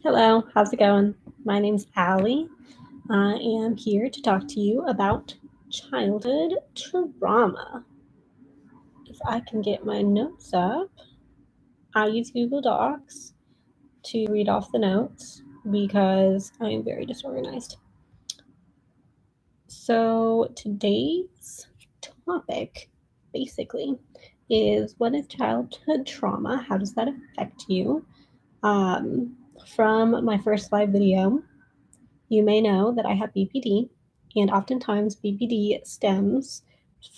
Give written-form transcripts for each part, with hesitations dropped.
Hello, how's it going? My name's Allie. I am here to talk to you about childhood trauma. If I can get my notes up, I use Google Docs to read off the notes because I am very disorganized. So today's topic basically is what is childhood trauma? How does that affect you? Um, from my first live video, you may know that I have BPD, and oftentimes BPD stems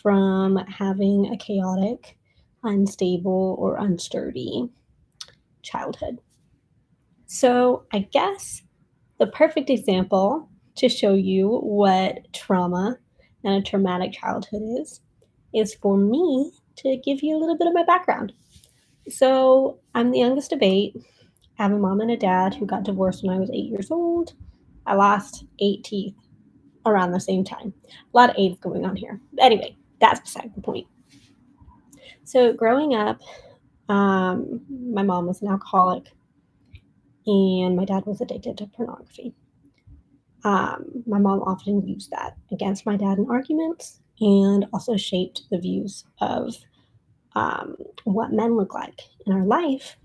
from having a chaotic, unstable, or unsturdy childhood. So, I guess the perfect example to show you what trauma and a traumatic childhood is for me to give you a little bit of my background. So, I'm the youngest of eight. I have a mom and a dad who got divorced when I was 8 years old. I lost 8 teeth around the same time. A lot of AIDS going on here. Anyway, that's beside the point. So growing up, my mom was an alcoholic, and my dad was addicted to pornography. My mom often used that against my dad in arguments, and also shaped the views of um, what men look like in our life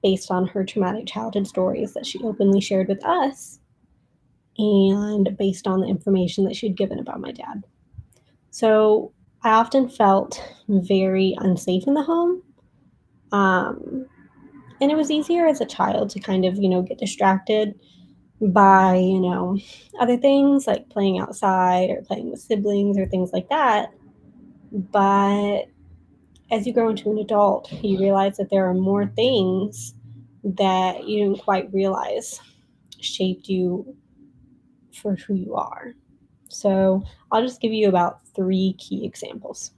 based on her traumatic childhood stories that she openly shared with us, and based on the information that she'd given about my dad. So I often felt very unsafe in the home. Um, and it was easier as a child to kind of, get distracted by, other things like playing outside or playing with siblings or things like that. But as you grow into an adult, you realize that there are more things that you didn't quite realize shaped you for who you are. So I'll just give you about three key examples.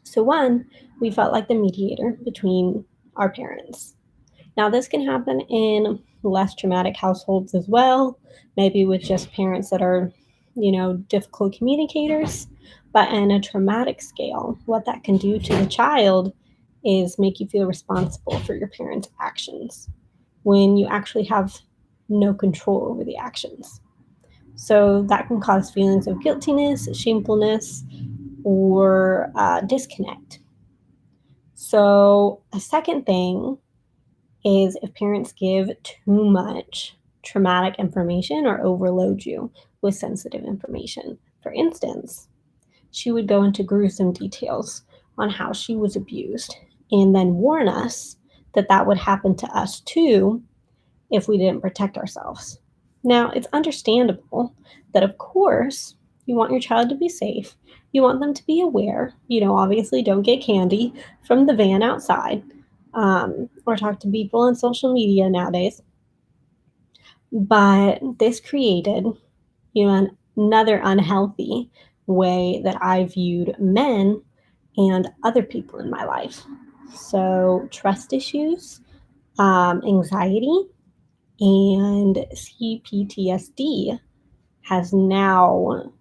So, one, we felt like the mediator between our parents. Now, this can happen in less traumatic households as well, maybe with just parents that are, difficult communicators. But in a traumatic scale, what that can do to the child is make you feel responsible for your parents' actions when you actually have no control over the actions. So that can cause feelings of guiltiness, shamefulness, or disconnect. So, a second thing is if parents give too much traumatic information or overload you with sensitive information. For instance, she would go into gruesome details on how she was abused and then warn us that that would happen to us too if we didn't protect ourselves. Now, it's understandable that, of course, you want your child to be safe. You want them to be aware. Obviously, don't get candy from the van outside, or talk to people on social media nowadays. But this created, another unhealthy way that I viewed men and other people in my life. So, trust issues, anxiety, and CPTSD has now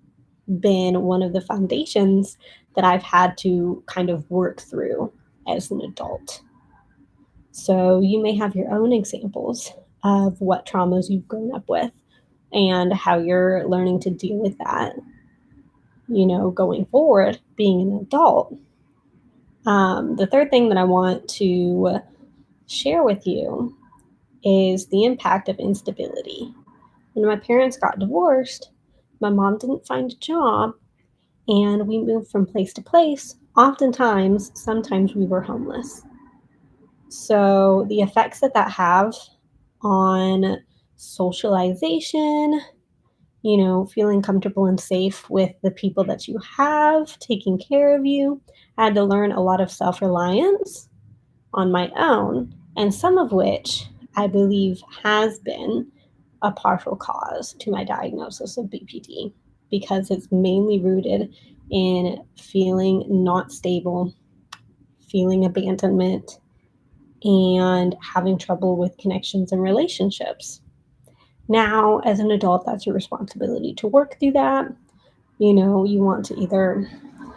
been one of the foundations that I've had to kind of work through as an adult. So you may have your own examples of what traumas you've grown up with and how you're learning to deal with that, going forward, being an adult. The third thing that I want to share with you is the impact of instability. When my parents got divorced, my mom didn't find a job, and we moved from place to place. Oftentimes, sometimes we were homeless. So, the effects that that have on socialization, feeling comfortable and safe with the people that you have taking care of you. I had to learn a lot of self reliance on my own, and some of which I believe has been a partial cause to my diagnosis of BPD because it's mainly rooted in feeling not stable, feeling abandonment, and having trouble with connections and relationships. Now, as an adult, that's your responsibility to work through that. You want to either,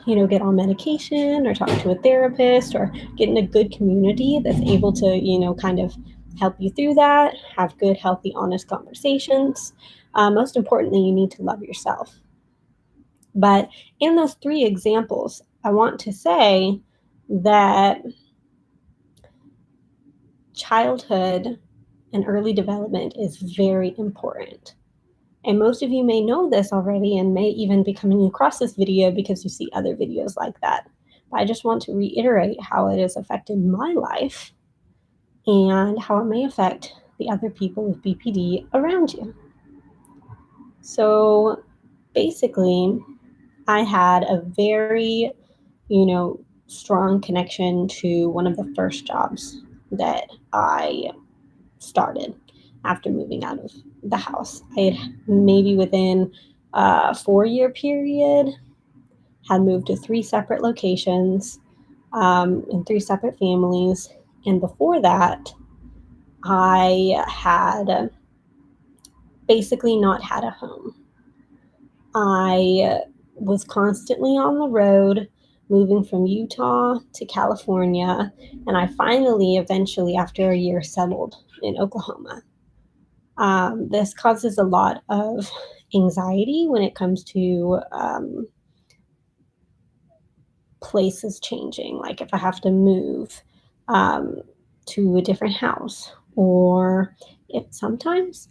get on medication or talk to a therapist or get in a good community that's able to, kind of help you through that, have good, healthy, honest conversations. Most importantly, you need to love yourself. But in those three examples, I want to say that childhood and early development is very important. And most of you may know this already and may even be coming across this video because you see other videos like that. But I just want to reiterate how it has affected my life and how it may affect the other people with BPD around you. So basically, I had a very, strong connection to one of the first jobs that I started after moving out of the house. I had maybe within a 4 year period had moved to three separate locations in three separate families. And before that, I had basically not had a home. I was constantly on the road, moving from Utah to California, and I finally, eventually, after a year, settled in Oklahoma. This causes a lot of anxiety when it comes to places changing. Like if I have to move um, to a different house, or if sometimes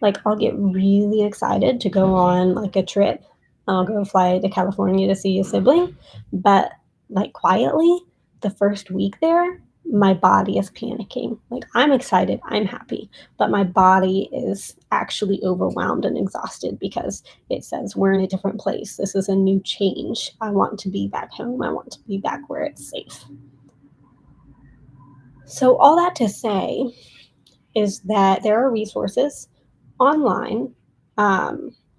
like I'll get really excited to go on like a trip. I'll go fly to California to see a sibling, but like quietly, the first week there, my body is panicking. Like I'm excited, I'm happy, but my body is actually overwhelmed and exhausted because it says we're in a different place. This is a new change. I want to be back home. I want to be back where it's safe. So all that to say is that there are resources online,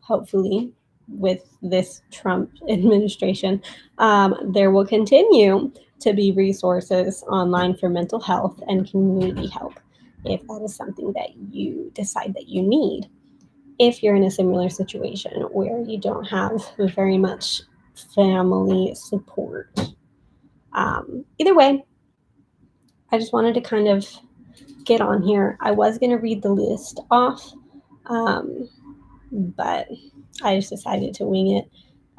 hopefully, with this Trump administration, there will continue to be resources online for mental health and community help if that is something that you decide that you need. If you're in a similar situation where you don't have very much family support. Either way, I just wanted to kind of get on here. I was going to read the list off, um, but I just decided to wing it.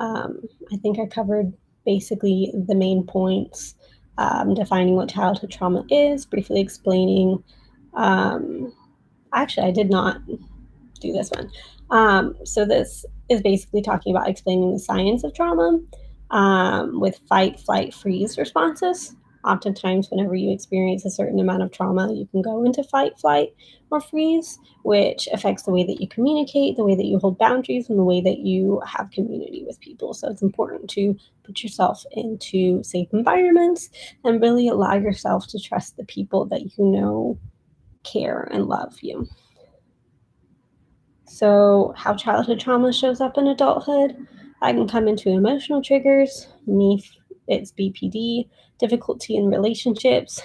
I think I covered basically the main points, defining what childhood trauma is, briefly explaining. Um, Actually, I did not do this one. So this is basically talking about explaining the science of trauma with fight, flight, freeze responses. Oftentimes, whenever you experience a certain amount of trauma, you can go into fight, flight, or freeze, which affects the way that you communicate, the way that you hold boundaries, and the way that you have community with people. So it's important to put yourself into safe environments and really allow yourself to trust the people that you know care and love you. So, how childhood trauma shows up in adulthood, I can come into emotional triggers. It's BPD, difficulty in relationships.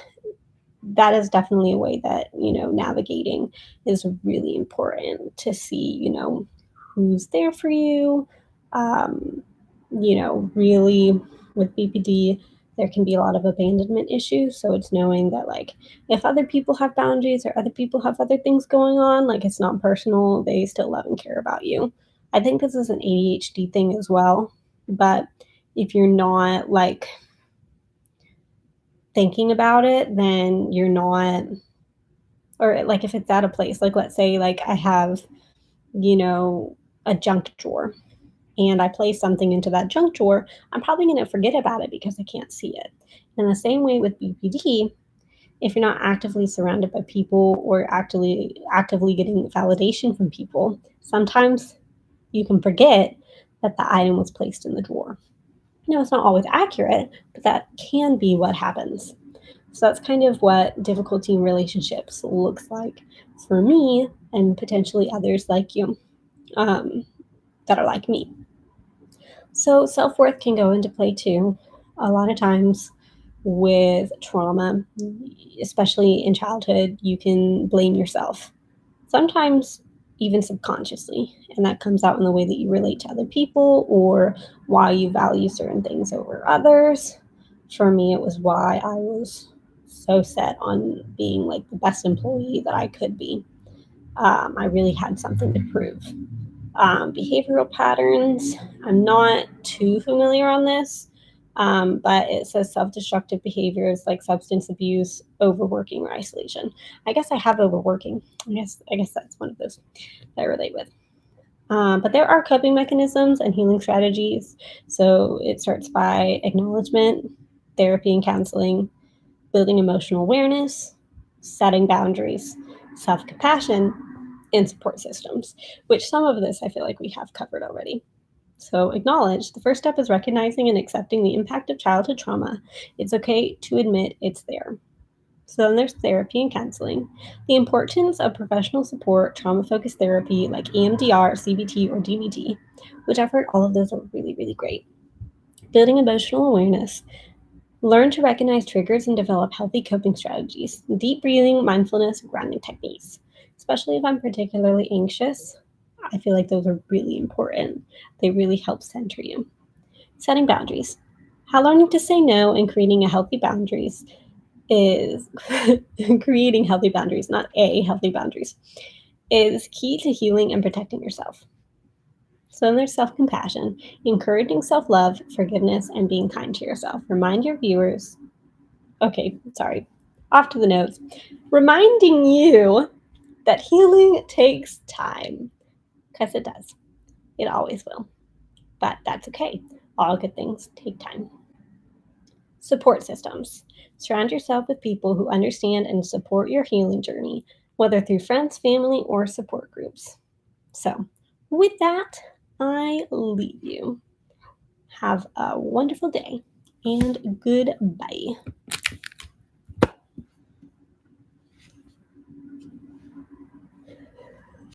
That is definitely a way that, navigating is really important to see, who's there for you. Um, really with BPD, there can be a lot of abandonment issues. So it's knowing that, like, if other people have boundaries or other people have other things going on, like, it's not personal, they still love and care about you. I think this is an ADHD thing as well. But if you're not like thinking about it, then you're not, or like if it's at a place, like let's say like I have, you know, a junk drawer and I place something into that junk drawer, I'm probably going to forget about it because I can't see it. In the same way with BPD, if you're not actively surrounded by people or actively getting validation from people, sometimes you can forget that the item was placed in the drawer. It's not always accurate, but that can be what happens. So that's kind of what difficulty in relationships looks like for me and potentially others like you, um, that are like me. So self worth can go into play too. A lot of times with trauma, especially in childhood, you can blame yourself. Sometimes even subconsciously. And that comes out in the way that you relate to other people or why you value certain things over others. For me, it was why I was so set on being like the best employee that I could be. I really had something to prove. Behavioral patterns, I'm not too familiar on this, but it says self-destructive behaviors like substance abuse, overworking, or isolation. I guess I have overworking. I guess that's one of those that I relate with. But there are coping mechanisms and healing strategies. So it starts by acknowledgement, therapy and counseling, building emotional awareness, setting boundaries, self compassion, and support systems, which some of this I feel like we have covered already. So, acknowledge the first step is recognizing and accepting the impact of childhood trauma. It's okay to admit it's there. So, then there's therapy and counseling. The importance of professional support, trauma focused therapy like EMDR, CBT, or DBT, which I've heard all of those are really, really great. Building emotional awareness. Learn to recognize triggers and develop healthy coping strategies. Deep breathing, mindfulness, grounding techniques. Especially if I'm particularly anxious, I feel like those are really important. They really help center you. Setting boundaries. How learning to say no and creating a healthy boundaries is creating healthy boundaries, not a healthy boundaries, is key to healing and protecting yourself. So then there's self compassion, encouraging self love, forgiveness, and being kind to yourself. Remind your viewers, okay, sorry, off to the notes, reminding you that healing takes time, because it does. It always will. But that's okay. All good things take time. Support systems. Surround yourself with people who understand and support your healing journey, whether through friends, family, or support groups. So, with that, I leave you. Have a wonderful day and goodbye.